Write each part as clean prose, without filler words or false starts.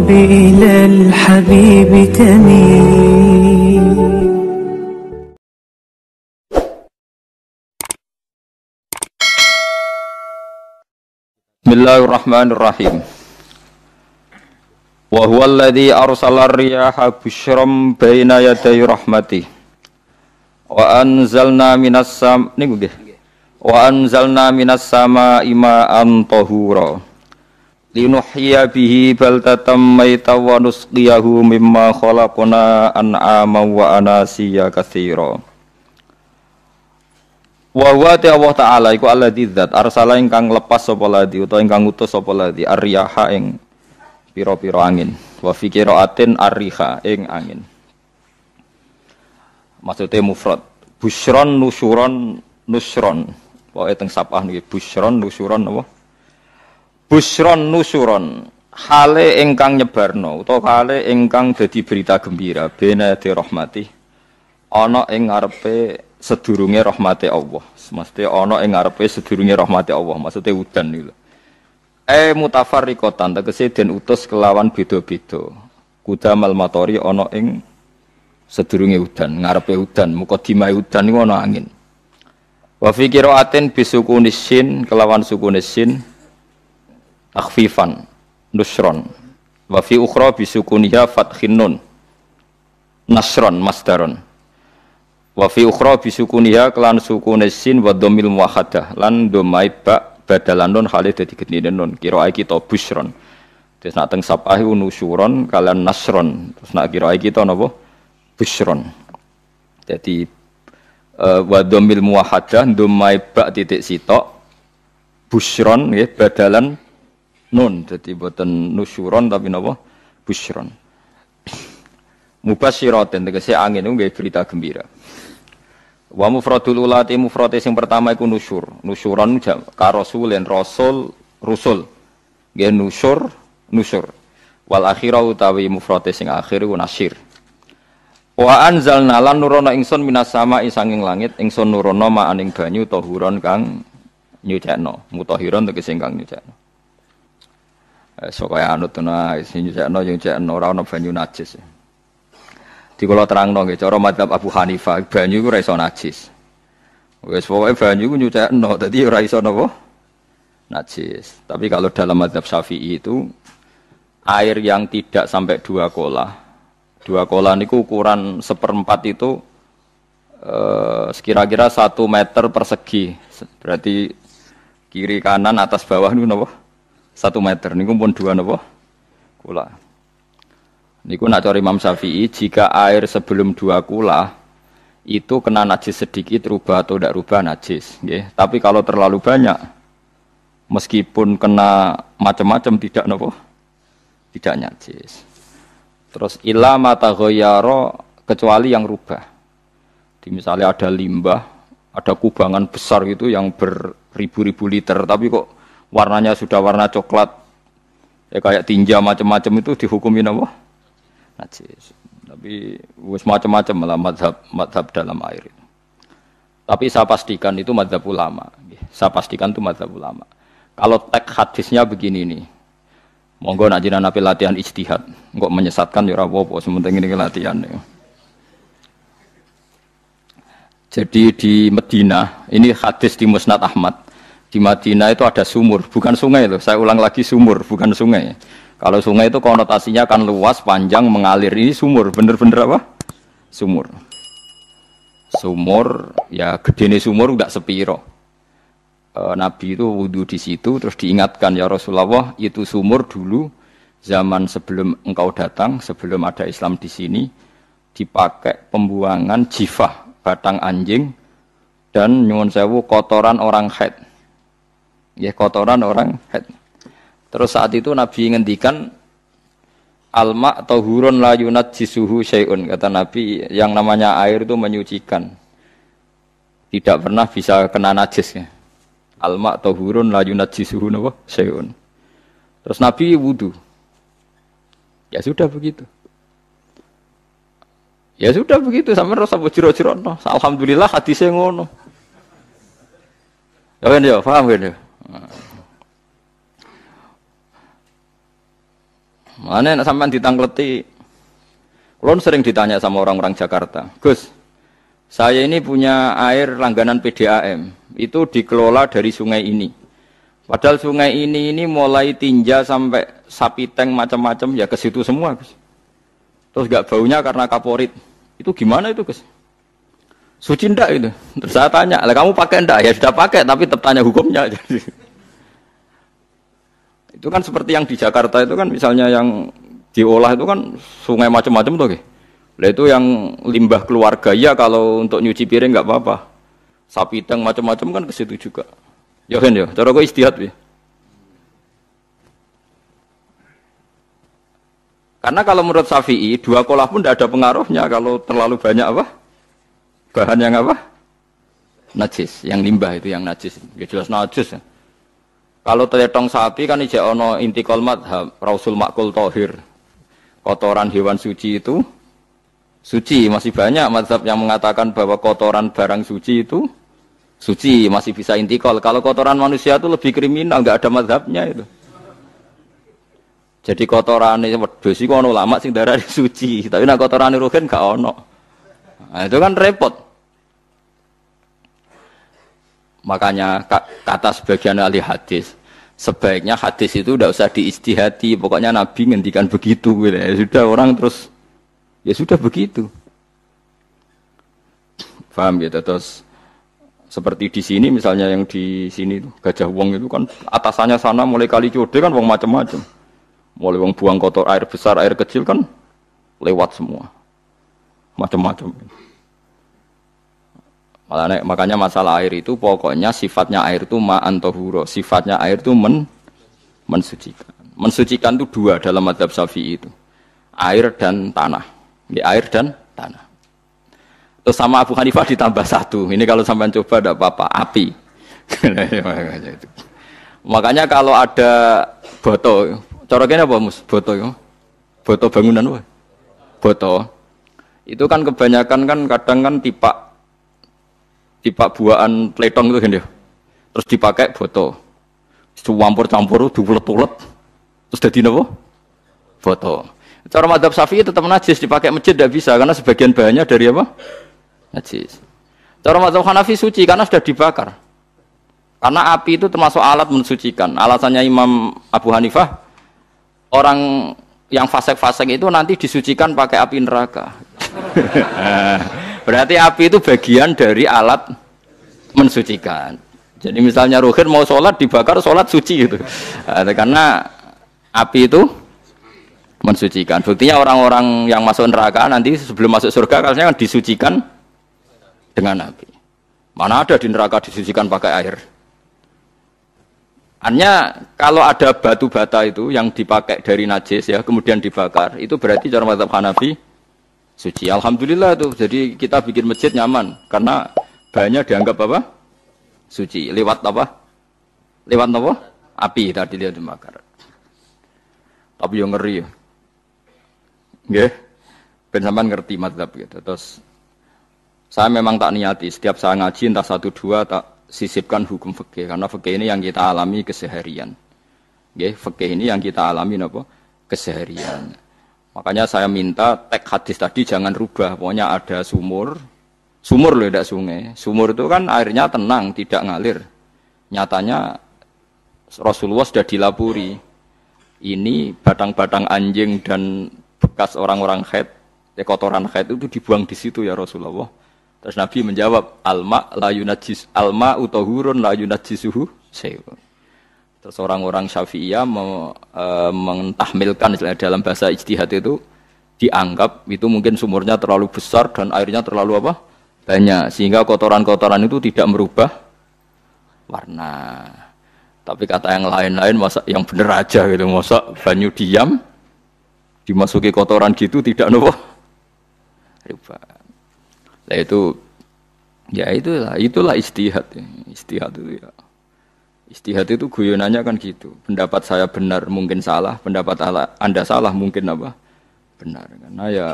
القلوب إلى الحبيب تميل. Bismillahirrahmanirrahim. Wa huwa alladzi arsala ar-riyaha busyran baina yaday rahmatih. Wa anzalna minas samaa'i ma'an tahura. Linuhyiya bihi baldatan maytan wa nusqiyahu mimma khalaqna an'aman wa anasiya katsira. Wa huwa Allah Ta'ala iku alladzi dzat arsala ingkang lepas sapa ladzi utawa ingkang utus sapa ladzi ar-riyaha ing pira-pira angin. Wa fi qiraatin ar-riha ing angin. Maksude mufrad. Busyron nusyuron nusron. Pokoke teng sapah niki busyron nusyuron apa? Busyron nusyuron hale ingkang nyebarno utawa hale ingkang dadi berita gembira bena de rahmati ana ing ngarepe sedurunge rahmate Allah. Mesti ana ing ngarepe sedurunge rahmate Allah. Maksude udan niku. Mutafarriqatan tegese den utus kelawan beda-beda. Kudamal matori ana ing sedurunge udan, ngarepe udan, mukadimah udan niku ana angin. Wa fi qiraatin bisukunis sin kelawan sukunis sin takhfifan nusron. Wa fi ukhra bisukuniha fathin nun nasron masdaron. Wa fi ukhra bisukuniha kelan sukunis sin wa dhammil muwahhadah lan dhamai ba badalan nun khalid dadi gedine nun qiraah kita busyron. Terus nak teng sapah iku nusyuron kalian nasron. Terus nak qiraah kita napa busyron. Jadi wa dhammil muwahhadah dhamai ba titik sitok busyron nggih badalan nun. Jadi boten nusyuron tapi napa busyron. Mubasyiratin tegese angin niku nggih berita gembira. Wa mufradul ulati mufrate sing pertama iku nusyur. Nusyuron ka rasulin rasul rusul. Nggih nusyur. Wal akhirah utawi mufrate sing akhir iku nasyir. Wa anzalna lan nurono ingsun minas sama'i sanging langit ingsun nurono ma'aning banyu tahuron kang nyucekno. Mutahiron tegese kang nyucekno. Kaya anut ana sing nyucekno ora ana banyu najis. Di kula terangno nggih cara mazhab Abu Hanifah banyu iku ora iso najis. Wis pokoke banyu iku nyucekno dadi ora iso napa najis. Tapi kalau dalam mazhab Syafi'i itu air yang tidak sampai 2 kolah. 2 kolah niku ukuran 1/4 itu sekira-kira 1 meter persegi. Berarti kiri kanan atas bawah niku napa? 1 meter niku pun 2 napa? Kula. Niku nak cara Imam Syafi'i jika air sebelum 2 kula itu kena najis sedikit rubah atau tidak rubah najis, nggih. Tapi kalau terlalu banyak meskipun kena macam-macam tidak napa? Tidak najis. Terus illa mata ghayyara kecuali yang rubah. Di misalnya ada limbah, ada kubangan besar gitu yang beribu-ribu liter tapi kok warnanya sudah warna coklat ya kayak tinja macam-macam itu dihukumin apa? Najis. Tapi wis macam-macam malah madhab dalam air itu. Tapi saya pastikan itu madhab ulama. Saya pastikan itu madhab ulama. Kalau teks hadisnya begini nih, monggo nak jenengan ape latihan ijtihad, kok menyesatkan ya ora apa-apa, sementing ini latihan. Jadi di Madinah, ini hadis di Musnad Ahmad. Di Madinah itu ada sumur, bukan sungai loh. Saya ulang lagi sumur, bukan sungai. Kalau sungai itu konotasinya kan luas, panjang, mengalir. Ini sumur, bener-bener apa? Sumur. Sumur, ya gedene sumur enggak sepiro. Nabi itu wudu di situ, terus diingatkan ya Rasulullah, itu sumur dulu zaman sebelum engkau datang, sebelum ada Islam di sini, dipakai pembuangan jifah, batang anjing, dan nyuwun sewu kotoran orang haid. Ya kotoran orang haid. Terus saat itu Nabi ngendikan alma tahurun la yunajjisuhu syai'un. Kata Nabi yang namanya air itu menyucikan. Tidak pernah bisa kena najisnya. Alma tahurun la yunajjisuhu syai'un. Terus Nabi wudu. Ya sudah begitu. Ya sudah begitu sampai rasa bojiro-jiro. Alhamdulillah hadisnya ngono. Ya kan ya, paham kan ya? Mana nek sampean ditangkleti. Kulon sering ditanya sama orang-orang Jakarta, Gus, saya ini punya air langganan PDAM, itu dikelola dari sungai ini. Padahal sungai ini mulai tinja sampai sapi tank macam-macam ya ke situ semua, Gus. Terus gak baunya karena kaporit. Itu gimana itu, Gus? Suci ndak itu? Terus saya tanya, lah kamu pakai ndak? Ya sudah pakai, tapi tetap tanya hukumnya. Itu kan seperti yang di Jakarta itu kan misalnya yang diolah itu kan sungai macam-macam tuh. Lah itu yang limbah keluarga ya kalau untuk nyuci piring nggak apa-apa. Sapi tank macam-macam kan ke situ juga. Ya kan ya, cara gue istihad ya. Karena kalau menurut Syafi'i, 2 kolah pun tidak ada pengaruhnya kalau terlalu banyak apa? Bahan yang apa? Najis, yang limbah itu yang najis. Ya jelas najis ya. Kalau teletong sapi kan ijek ono intikal madhab, rausul makul tohir. Kotoran hewan suci itu suci. Masih banyak madhab yang mengatakan bahwa kotoran barang suci itu suci, masih bisa intikal. Kalau kotoran manusia itu lebih kriminal, nggak ada madhabnya itu. Jadi kotoran ini wedhus iku ono ulama sing darani suci, tapi nek kotoran ruhin gak ono. Nah, itu kan repot. Makanya kata sebagian ahli hadis, sebaiknya hadis itu tidak usah diijtihadi, pokoknya Nabi ngendikan begitu gitu. Ya sudah orang terus ya sudah begitu. Paham gitu. Terus seperti di sini misalnya yang di sini Gajah Wong itu kan atasannya sana mulai kali Code kan wong macam-macam. Mulai wong buang kotor air besar, air kecil kan lewat semua. Macam-macam. Makanya masalah air itu pokoknya sifatnya air itu ma'an tahura. Sifatnya air itu mensucikan. Mensucikan itu 2 dalam mazhab Syafi'i itu. Air dan tanah. Ya, air dan tanah. Terus sama Abu Hanifah ditambah 1. Ini kalau sampai coba tidak apa-apa. Api. Makanya kalau ada boto. Coroknya apa mus? Boto ya? Boto bangunan wah. Boto. Itu kan kebanyakan kan kadang kan tipak buahan pletong itu kan ya. Terus dipakai boto. Campur-campur diulet-ulet. Terus jadi apa? Boto. Cara mazhab Syafi'i tetap najis, dipakai masjid tidak bisa karena sebagian bahannya dari apa? Najis. Cara mazhab Hanafi suci karena sudah dibakar. Karena api itu termasuk alat mensucikan. Alasannya Imam Abu Hanifah, orang yang fasik-fasik itu nanti disucikan pakai api neraka. Berarti api itu bagian dari alat mensucikan. Jadi misalnya Ruhin mau sholat dibakar, sholat suci gitu. Karena api itu mensucikan. Buktinya orang-orang yang masuk neraka nanti sebelum masuk surga kan disucikan dengan api. Mana ada di neraka disucikan pakai air? Hanya kalau ada batu bata itu yang dipakai dari najis ya kemudian dibakar itu berarti cara mazhab Hanafi suci. Alhamdulillah tuh. Jadi kita bikin masjid nyaman karena bahannya dianggap apa? Suci. Lewat apa? Lewat apa? Api tadi dia dibakar. Tapi yang ngeri ya. Nggih. Ben sampean ngerti mazhab gitu. Terus saya memang tak niati setiap saya ngaji entah 1 2 tak sisipkan hukum fikih karena fikih ini yang kita alami keseharian. Nggih, fikih ini yang kita alami napa? Keseharian. Makanya saya minta teks hadis tadi jangan rubah. Pokoknya ada sumur loh tidak sungai. Sumur itu kan airnya tenang, tidak ngalir. Nyatanya Rasulullah sudah dilapuri. Ini batang-batang anjing dan bekas orang-orang haid, kotoran haid itu dibuang di situ ya Rasulullah. Terus Nabi menjawab, alma la yunajjis alma utahurun la yunajjisuhu syai'un. Terus orang-orang Syafi'iyah mentahmilkan dalam bahasa ijtihad itu dianggap itu mungkin sumurnya terlalu besar dan airnya terlalu apa? Banyak sehingga kotoran-kotoran itu tidak merubah warna. Tapi kata yang lain-lain masa yang bener aja gitu, masa banyu diam dimasuki kotoran gitu tidak nopo rubah. Nah itu ya itulah ijtihad ya. Ijtihad itu ya. Ijtihad itu guyonannya kan gitu. Pendapat saya benar mungkin salah, pendapat Anda salah mungkin apa? Benar. Karena ya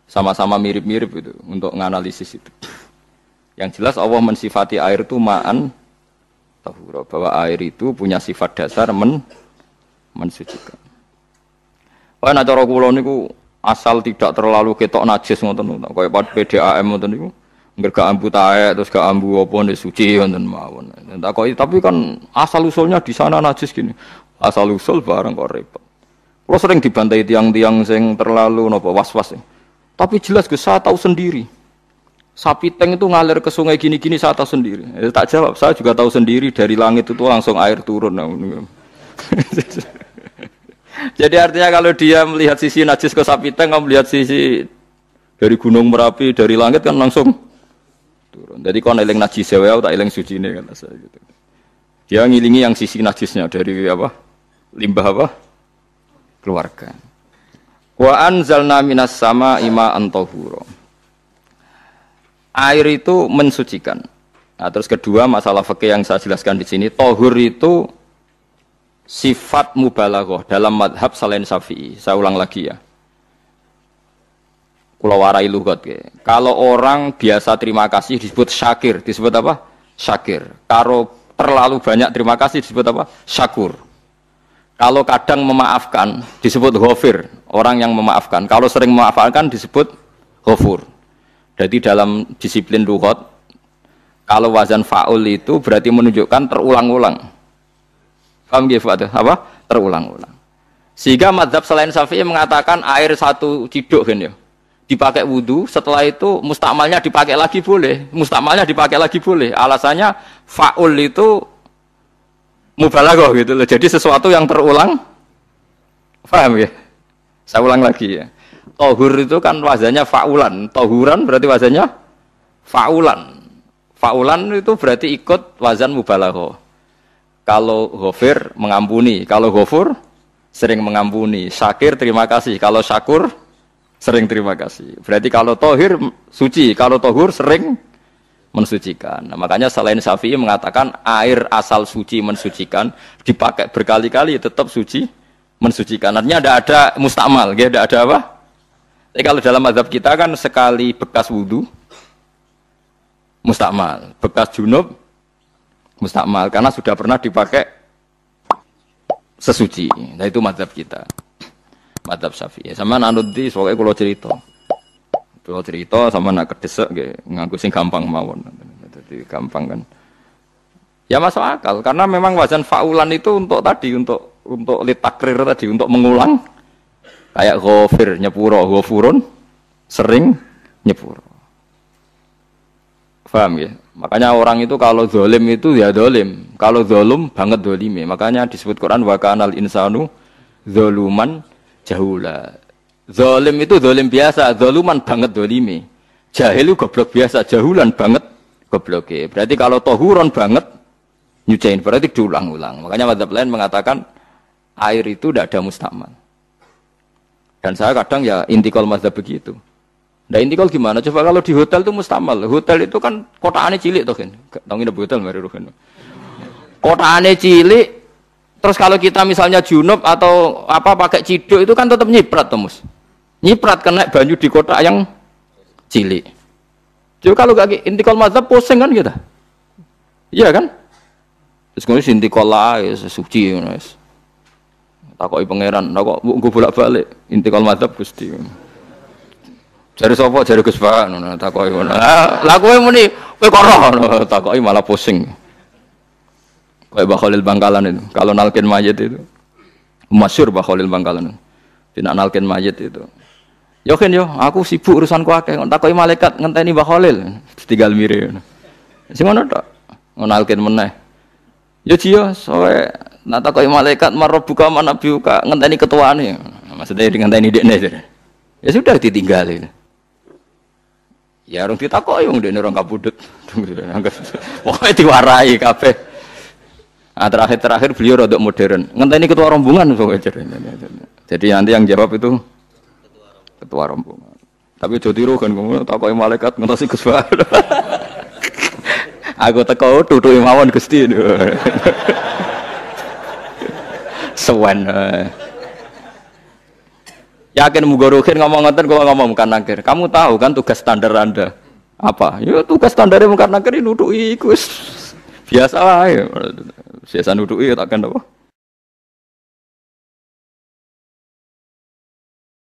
sama-sama mirip-mirip itu untuk menganalisis itu. Yang jelas Allah mensifati air itu ma'an tahura, bahwa air itu punya sifat dasar mensucikan. Kaya nek cara kula niku asal tidak terlalu ketok najis ngoten kaya PDAM ngoten niku. Angger gak ambu taek terus gak ambu apa nek suci ngoten mawon. Tapi kan asal usulnya di sana najis gini. Asal usul barang kok repot. Kula sering dibantai tiang-tiang sing terlalu napa was-was. Tapi jelas Gus saya tahu sendiri. Sapi teng itu ngalir ke sungai gini-gini saya tahu sendiri. Tak jawab, saya juga tahu sendiri dari langit itu langsung air turun. Jadi artinya kalau dia melihat sisi najis ke sapi teng, kamu melihat sisi dari gunung Merapi, dari langit kan langsung turun. Jadi kalau eling najis saya tak eling suci ini kan saya gitu. Dia ngilingi yang sisi najisnya dari apa? Limbah apa? Keluarga. Wa anzalna minas sama'i ma'an tahura. Air itu mensucikan. Nah, terus kedua masalah fikih yang saya jelaskan di sini, tahur itu sifat mubalaghah dalam madhab selain Syafi'i. Saya ulang lagi ya. Kula warai lugat ke. Kalau orang biasa terima kasih disebut syakir, disebut apa? Syakir. Kalau terlalu banyak terima kasih disebut apa? Syakur. Kalau kadang memaafkan disebut ghafir, orang yang memaafkan. Kalau sering memaafkan disebut ghafur. Jadi dalam disiplin lughat kalau wazan fa'ul itu berarti menunjukkan terulang-ulang. Paham nggih Pak? Apa? Terulang-ulang. Sehingga mazhab selain Syafi'i mengatakan air satu ciduk kan ya. Dipakai wudu, setelah itu mustakmalnya dipakai lagi boleh. Mustakmalnya dipakai lagi boleh. Alasannya fa'ul itu mubalaghah gitu loh. Jadi sesuatu yang terulang. Paham ya? Saya ulang lagi ya. Tohur itu kan wazannya fa'ulan. Tohuran berarti wazannya fa'ulan. Fa'ulan itu berarti ikut wazan mubalaghah. Kalau ghafir mengampuni, kalau ghafur sering mengampuni. Syakir terima kasih, kalau syakur sering terima kasih. Berarti kalau tohir suci, kalau tohur sering mensucikan. Nah, makanya selain Syafi'i mengatakan air asal suci mensucikan, dipakai berkali-kali tetap suci mensucikan. Artinya tidak ada mustakmal, tidak ada apa? Tapi kalau dalam mazhab kita kan sekali bekas wudu mustakmal, bekas junub mustakmal karena sudah pernah dipakai sesuci. Nah itu mazhab kita, mazhab Syafi'i. Sama nanut di soalnya kalau cerita sama nak kedesek, nganggo sing gampang mawon. Jadi gampang kan? Ya masuk akal karena memang wazan fa'ulan itu untuk tadi untuk litakrir tadi untuk mengulang. Kayak ghafir nyepuro, ghafurun sering nyepuro. Paham ya? Makanya orang itu kalau zalim itu ya zalim, kalau zalum banget zalime. Makanya disebut Quran wa kanal insanu zaluman jahula. Zalim itu zalim biasa, zaluman banget zalime. Jahil itu goblok biasa, jahulan banget gobloke. Berarti kalau tohuron banget nyuciin berarti diulang-ulang. Makanya mazhab lain mengatakan air itu tidak ada mustakmal. Dan saya kadang ya intikal mazhab begitu. Nah intikal gimana? Coba kalau di hotel itu mustakmal. Hotel itu kan kotaannya cilik tuh kan. Tahu nggak hotel mari rugen. Kotaannya cilik. Terus kalau kita misalnya junub atau apa pakai ciduk itu kan tetap nyiprat Tomus. Nyiprat kena banyu di kotak yang cilik. Jadi kalau gak intikal mazhab pusing kan kita. Iya kan? Terus kemudian intikal lah suci guys. Takoki pangeran, kok nggo bolak-balik intikal madzhab Gusti. Jare sapa jare Gus Pak ngono takoki ngono. Lah kowe muni kowe kok roh takoki malah pusing. Kayak Mbah Khalil Bangkalan itu. Kalau nalkin mayit itu masyhur Mbah Khalil Bangkalan. Dina nalkin mayit itu. Yo kan yo, aku sibuk urusanku akeh. Takoki malaikat ngenteni Mbah Khalil tinggal mire. Sing ngono tok. Nalkin meneh. Yo jiyo soe nak takoki malaikat marabbuka manabiuka ngenteni ketuane. Maksudnya ngenteni dekne. Ya sudah ditinggalin. Ya orang ditakoki wong dekne orang kabudut. Pokoke diwarai kabeh. Nah, terakhir beliau rodok modern. Ngenteni ketua rombongan pokoknya. Jadi nanti yang jawab itu ketua rombongan. Tapi aja tiru kan kamu takoki malaikat ngentosi Gus Pak. Aku teko tutuki mawon Gusti. Sewan. Yakin muga ruhin ngomong ngoten kula ngomong Mungkar Nakir. Kamu tahu kan tugas standar Anda apa? Ya tugas standare Mungkar Nakir nutuki iku biasa wae. Biasa nutuki takkan apa?